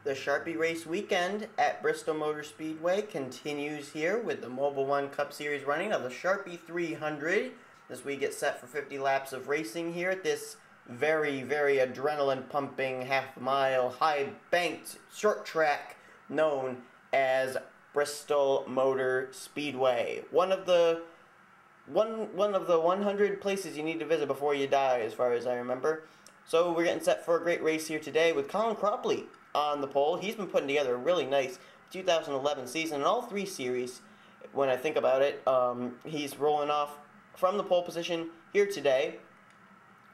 The Sharpie race weekend at Bristol Motor Speedway continues here with the Mobil 1 Cup Series running of the Sharpie 300 as we get set for 50 laps of racing here at this very, very adrenaline-pumping half-mile, high-banked short track known as Bristol Motor Speedway. One of the 100 places you need to visit before you die, as far as I remember. So we're getting set for a great race here today with Colin Cropley on the pole. He's been putting together a really nice 2011 season in all three series. When I think about it, he's rolling off from the pole position here today.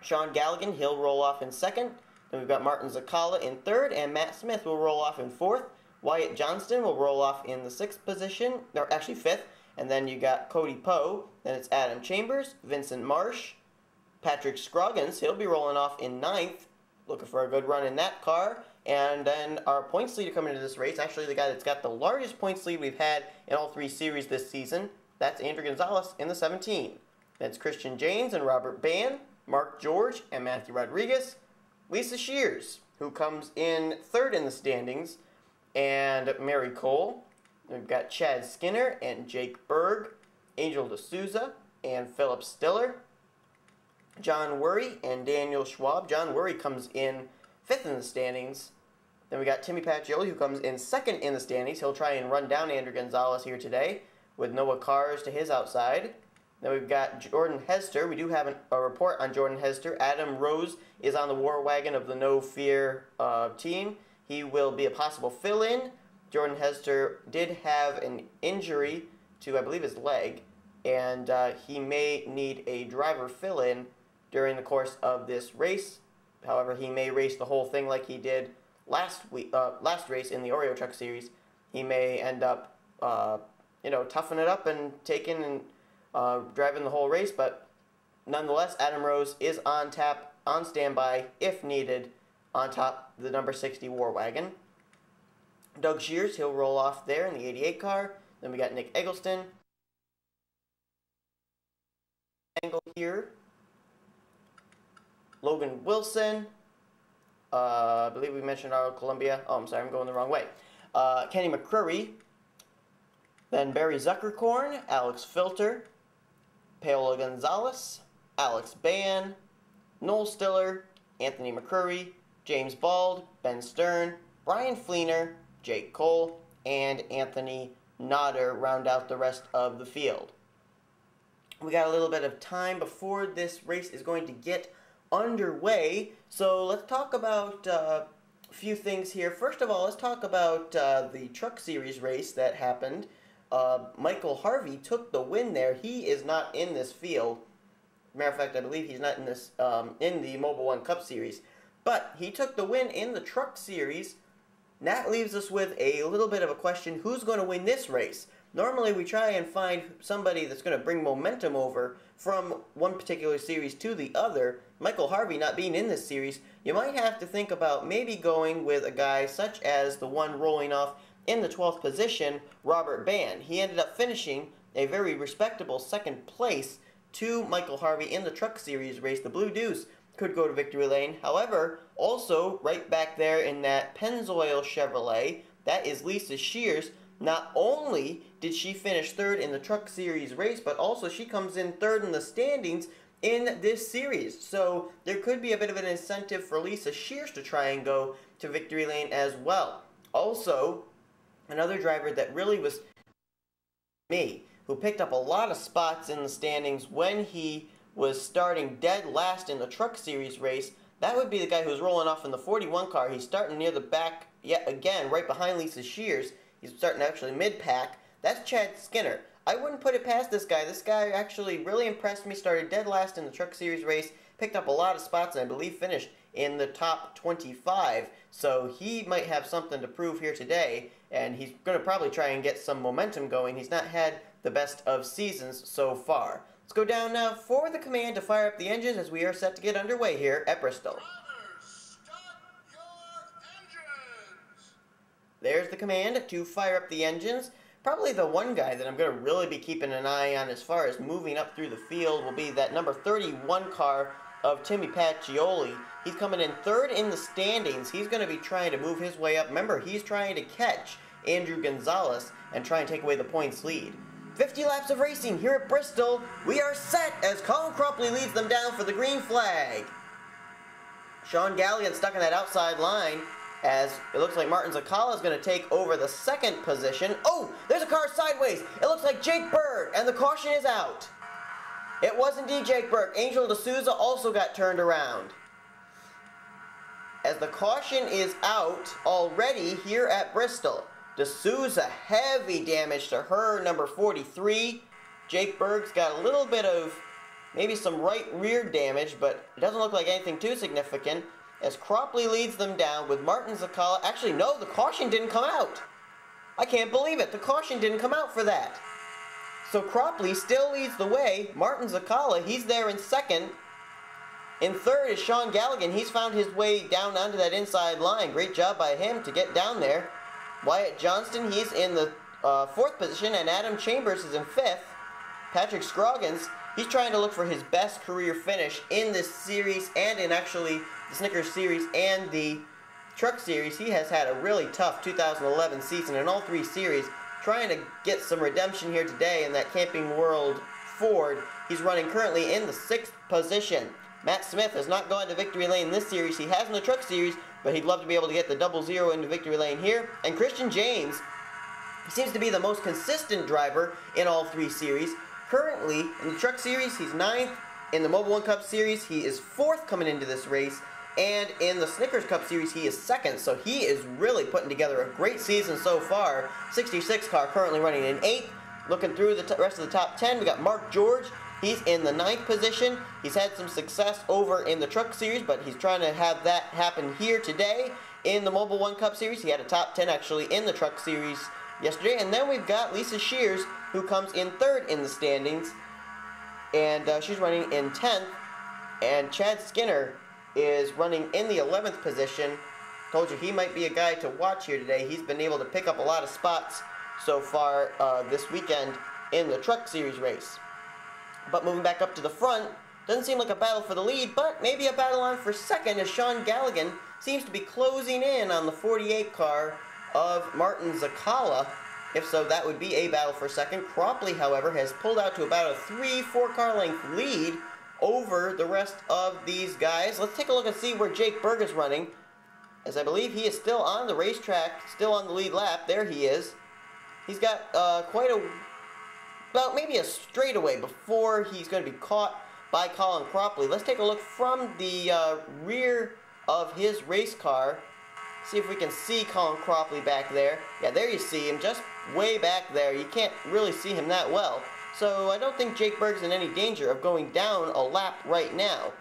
Sean Galligan, he'll roll off in second. Then we've got Martin Zakala in third, and Matt Smith will roll off in fourth. Wyatt Johnston will roll off in the sixth position, or actually fifth. And then you got Cody Poe. Then it's Adam Chambers, Vincent Marsh, Patrick Scroggins. He'll be rolling off in ninth, looking for a good run in that car. And then our points leader coming into this race, actually the guy that's got the largest points lead we've had in all three series this season, that's Andrew Gonzalez in the 17. That's Christian James and Robert Ban, Mark George and Matthew Rodriguez, Lisa Shears, who comes in third in the standings, and Mary Cole. We've got Chad Skinner and Jake Berg, Angel D'Souza and Philip Stiller, John Worry and Daniel Schwab. John Worry comes in fifth in the standings. Then we got Timmy Pacioli, who comes in second in the standings. He'll try and run down Andrew Gonzalez here today with Noah Cars to his outside. Then we've got Jordan Hester. We do have a report on Jordan Hester. Adam Rose is on the war wagon of the No Fear team. He will be a possible fill-in. Jordan Hester did have an injury to, I believe, his leg, and he may need a driver fill-in during the course of this race. However, he may race the whole thing like he did last race in the Oreo Truck Series. He may end up, toughing it up and taking and driving the whole race. But nonetheless, Adam Rose is on tap, on standby, if needed, on top of the number 60 War Wagon. Doug Shears, he'll roll off there in the 88 car. Then we got Nick Eggleston. Angle here. Logan Wilson, I believe we mentioned our Columbia. Oh, I'm sorry, I'm going the wrong way. Kenny McCrory, then Barry Zuckerkorn, Alex Filter, Paola Gonzalez, Alex Ban, Noel Stiller, Anthony McCrory, James Bald, Ben Stern, Brian Fleener, Jake Cole, and Anthony Nodder round out the rest of the field. We got a little bit of time before this race is going to get underway, so let's talk about a few things here. First of all, let's talk about the Truck Series race that happened. Michael Harvey took the win there. He is not in this field. Matter of fact, I believe he's not in this in the Mobil 1 Cup Series, but he took the win in the Truck Series. And that leaves us with a little bit of a question: who's going to win this race? Normally, we try and find somebody that's going to bring momentum over from one particular series to the other. Michael Harvey not being in this series, you might have to think about maybe going with a guy such as the one rolling off in the 12th position, Robert Ban. He ended up finishing a very respectable second place to Michael Harvey in the Truck Series race. The Blue Deuce could go to victory lane. However, also right back there in that Pennzoil Chevrolet, that is Lisa Shears. Not only did she finish third in the Truck Series race, but also she comes in third in the standings in this series. So there could be a bit of an incentive for Lisa Shears to try and go to victory lane as well. Also, another driver that really was who picked up a lot of spots in the standings when he was starting dead last in the Truck Series race, that would be the guy who was rolling off in the 41 car. He's starting near the back yet again, right behind Lisa Shears. He's starting actually mid-pack. That's Chad Skinner. I wouldn't put it past this guy. This guy actually really impressed me. Started dead last in the Truck Series race. Picked up a lot of spots and I believe finished in the top 25. So he might have something to prove here today. And he's going to probably try and get some momentum going. He's not had the best of seasons so far. Let's go down now for the command to fire up the engines as we are set to get underway here at Bristol. There's the command to fire up the engines. Probably the one guy that I'm going to really be keeping an eye on as far as moving up through the field will be that number 31 car of Timmy Pacioli. He's coming in third in the standings. He's going to be trying to move his way up. Remember, he's trying to catch Andrew Gonzalez and try and take away the points lead. 50 laps of racing here at Bristol. We are set as Colin Cropley leads them down for the green flag. Sean Galligan stuck in that outside line as it looks like Martin Zakala is going to take over the second position. Oh, there's a car sideways. It looks like Jake Berg, and the caution is out. It was indeed Jake Berg. Angel D'Souza also got turned around. As the caution is out already here at Bristol. D'Souza, heavy damage to her, number 43. Jake Berg's got a little bit of maybe some right rear damage, but it doesn't look like anything too significant. As Cropley leads them down with Martin Zakala. Actually, no, the caution didn't come out. I can't believe it. The caution didn't come out for that. So Cropley still leads the way. Martin Zakala, he's there in second. In third is Sean Galligan. He's found his way down onto that inside line. Great job by him to get down there. Wyatt Johnston, he's in the fourth position, and Adam Chambers is in fifth. Patrick Scroggins, he's trying to look for his best career finish in this series and in actually the Snickers Series and the Truck Series. He has had a really tough 2011 season in all three series. Trying to get some redemption here today in that Camping World Ford. He's running currently in the sixth position. Matt Smith has not gone to victory lane in this series. He has in the Truck Series, but he'd love to be able to get the 0-0 into victory lane here. And Christian James, he seems to be the most consistent driver in all three series. Currently, in the Truck Series, he's 9th. In the Mobil 1 Cup Series, he is 4th coming into this race. And in the Snickers Cup Series, he is 2nd. So he is really putting together a great season so far. 66 car currently running in 8th. Looking through the rest of the top 10, we got Mark George. He's in the 9th position. He's had some success over in the Truck Series, but he's trying to have that happen here today. In the Mobil 1 Cup Series, he had a top 10 actually in the Truck Series yesterday. And then we've got Lisa Shears, who comes in 3rd in the standings. And she's running in 10th. And Chad Skinner is running in the 11th position. Told you he might be a guy to watch here today. He's been able to pick up a lot of spots so far this weekend in the Truck Series race. But moving back up to the front, doesn't seem like a battle for the lead, but maybe a battle on for second as Sean Galligan seems to be closing in on the 48 car of Martin Zakala. If so, that would be a battle for second. Cropley, however, has pulled out to about a 3-4 car length lead over the rest of these guys. Let's take a look and see where Jake Berg is running, as I believe he is still on the racetrack, still on the lead lap. There he is. He's got quite a, well, maybe a straightaway before he's going to be caught by Colin Cropley. Let's take a look from the rear of his race car. See if we can see Colin Cropley back there. Yeah, there you see him, just way back there. You can't really see him that well. So I don't think Jake Berg's in any danger of going down a lap right now.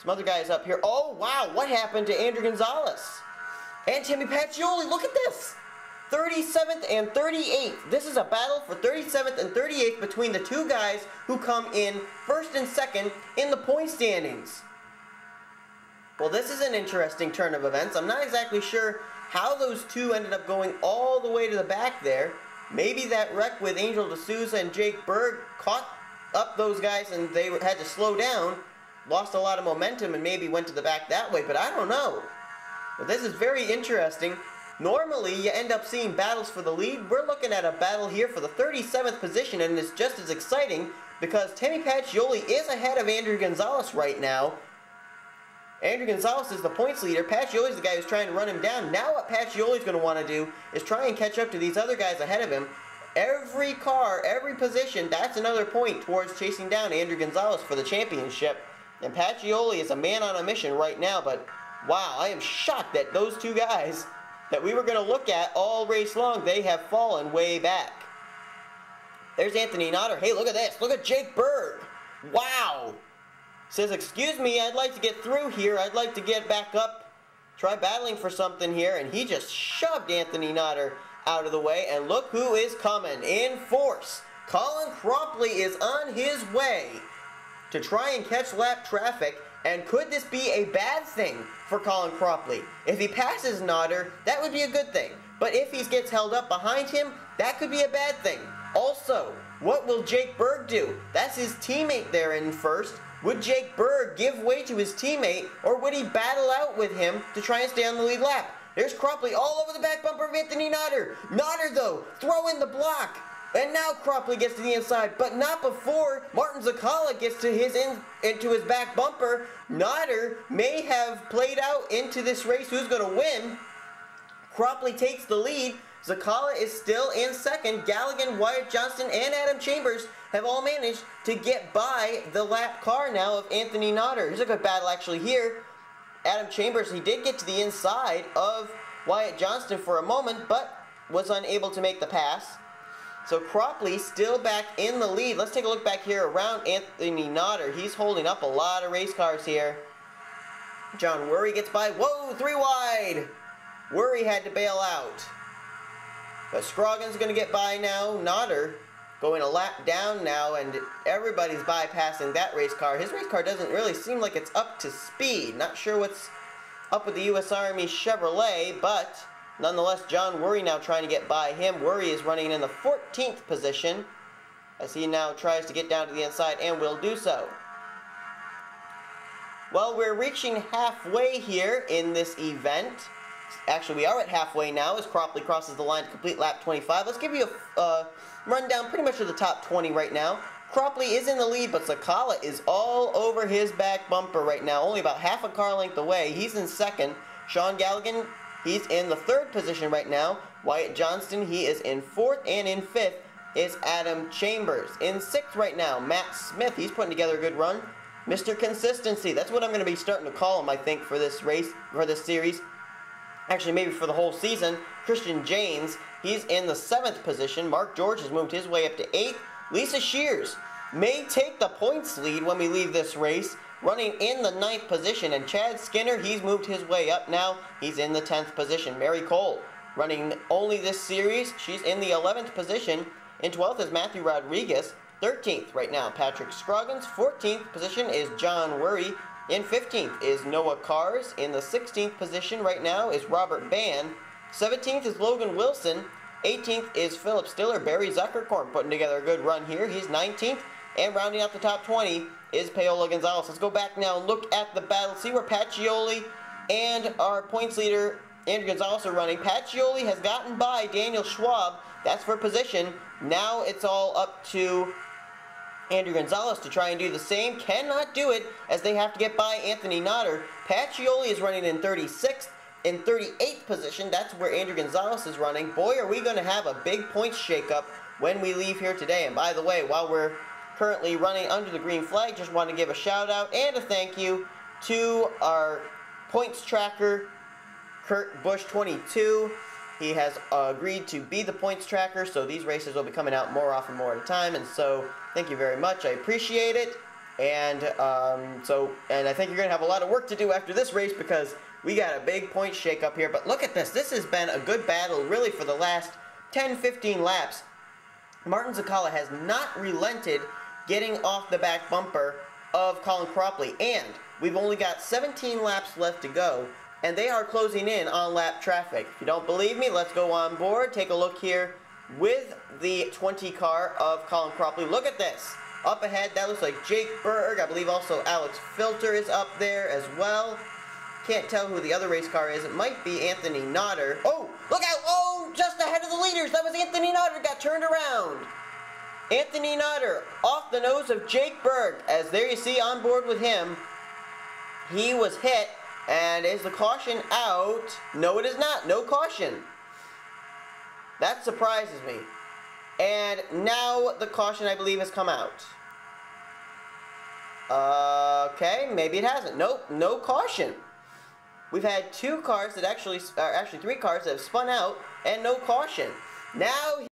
Some other guys up here. Oh, wow, what happened to Andrew Gonzalez? And Timmy Pacioli, look at this. 37th and 38th. This is a battle for 37th and 38th between the two guys who come in first and second in the point standings. Well, this is an interesting turn of events. I'm not exactly sure how those two ended up going all the way to the back there. Maybe that wreck with Angel D'Souza and Jake Berg caught up those guys and they had to slow down, lost a lot of momentum and maybe went to the back that way, but I don't know. But this is very interesting. Normally, you end up seeing battles for the lead. We're looking at a battle here for the 37th position, and it's just as exciting because Timmy Pacioli is ahead of Andrew Gonzalez right now. Andrew Gonzalez is the points leader. Pacioli is the guy who's trying to run him down. Now what Pacioli is going to want to do is try and catch up to these other guys ahead of him. Every car, every position, that's another point towards chasing down Andrew Gonzalez for the championship. And Pacioli is a man on a mission right now, but wow, I am shocked that those two guys that we were going to look at all race long, they have fallen way back. There's Anthony Notter. Hey, look at this. Look at Jake Berg. Wow. Says, excuse me, I'd like to get through here. I'd like to get back up, try battling for something here. And he just shoved Anthony Notter out of the way. And look who is coming in force. Colin Cropley is on his way to try and catch lap traffic. And could this be a bad thing for Colin Cropley? If he passes Notter, that would be a good thing. But if he gets held up behind him, that could be a bad thing. Also, what will Jake Berg do? That's his teammate there in first. Would Jake Berg give way to his teammate, or would he battle out with him to try and stay on the lead lap? There's Cropley all over the back bumper of Anthony Nodder. Nodder, though, throw in the block. And now Cropley gets to the inside, but not before Martin Zakala gets to into his back bumper. Nodder may have played out into this race who's going to win. Cropley takes the lead. Zakala is still in second. Galligan, Wyatt Johnston, and Adam Chambers have all managed to get by the lap car now of Anthony Nodder. Here's a good battle actually here. Adam Chambers, he did get to the inside of Wyatt Johnston for a moment, but was unable to make the pass. So Cropley still back in the lead. Let's take a look back here around Anthony Nodder. He's holding up a lot of race cars here. John Worry gets by. Whoa, 3 wide. Worry had to bail out. But Scroggins going to get by now. Nodder going a lap down now, and everybody's bypassing that race car. His race car doesn't really seem like it's up to speed. Not sure what's up with the U.S. Army Chevrolet, but nonetheless, John Worry now trying to get by him. Worry is running in the 14th position as he now tries to get down to the inside and will do so. Well, we're reaching halfway here in this event. Actually, we are at halfway now as Cropley crosses the line to complete lap 25. Let's give you a rundown pretty much of the top 20 right now. Cropley is in the lead, but Zakala is all over his back bumper right now, only about half a car length away. He's in second. Sean Galligan, he's in the 3rd position right now. Wyatt Johnston, he is in 4th, and in 5th is Adam Chambers. In 6th right now, Matt Smith, he's putting together a good run. Mr. Consistency, that's what I'm going to be starting to call him, I think, for this race, for this series. Actually, maybe for the whole season. Christian James, he's in the 7th position. Mark George has moved his way up to 8th. Lisa Shears may take the points lead when we leave this race, running in the 9th position. And Chad Skinner, he's moved his way up now. He's in the 10th position. Mary Cole, running only this series, she's in the 11th position. In 12th is Matthew Rodriguez. 13th right now, Patrick Scroggins. 14th position is John Worry. In 15th is Noah Kars. In the 16th position right now is Robert Bann. 17th is Logan Wilson. 18th is Philip Stiller. Barry Zuckerkorn putting together a good run here. He's 19th. And rounding out the top 20 is Paola Gonzalez. Let's go back now and look at the battle. See where Pacioli and our points leader, Andrew Gonzalez, are running. Pacioli has gotten by Daniel Schwab. That's for position. Now it's all up to Andrew Gonzalez to try and do the same. Cannot do it as they have to get by Anthony Nodder. Pacioli is running in 36th. In 38th position, that's where Andrew Gonzalez is running. Boy, are we going to have a big points shakeup when we leave here today. And by the way, while we're currently running under the green flag, just want to give a shout out and a thank you to our points tracker, Kurt Bush 22. He has agreed to be the points tracker, so these races will be coming out more often, more at a time. And so, thank you very much. I appreciate it. And and I think you're going to have a lot of work to do after this race because we got a big point shake up here. But look at this. This has been a good battle really for the last 10-15 laps. Martin Zakala has not relented getting off the back bumper of Colin Cropley. And we've only got 17 laps left to go. And they are closing in on lap traffic. If you don't believe me, let's go on board. Take a look here with the 20 car of Colin Cropley. Look at this. Up ahead, that looks like Jake Berg. I believe also Alex Filter is up there as well. Can't tell who the other race car is. It might be Anthony Nodder. Oh, look out! Oh, just ahead of the leaders. That was Anthony Nodder. Got turned around. Anthony Nodder off the nose of Jake Berg. As there you see on board with him. He was hit. And is the caution out? No, it is not. No caution. That surprises me. And now the caution, I believe, has come out. Okay, maybe it hasn't. Nope, no caution. We've had 2 cars that actually 3 cars that have spun out and no caution. Now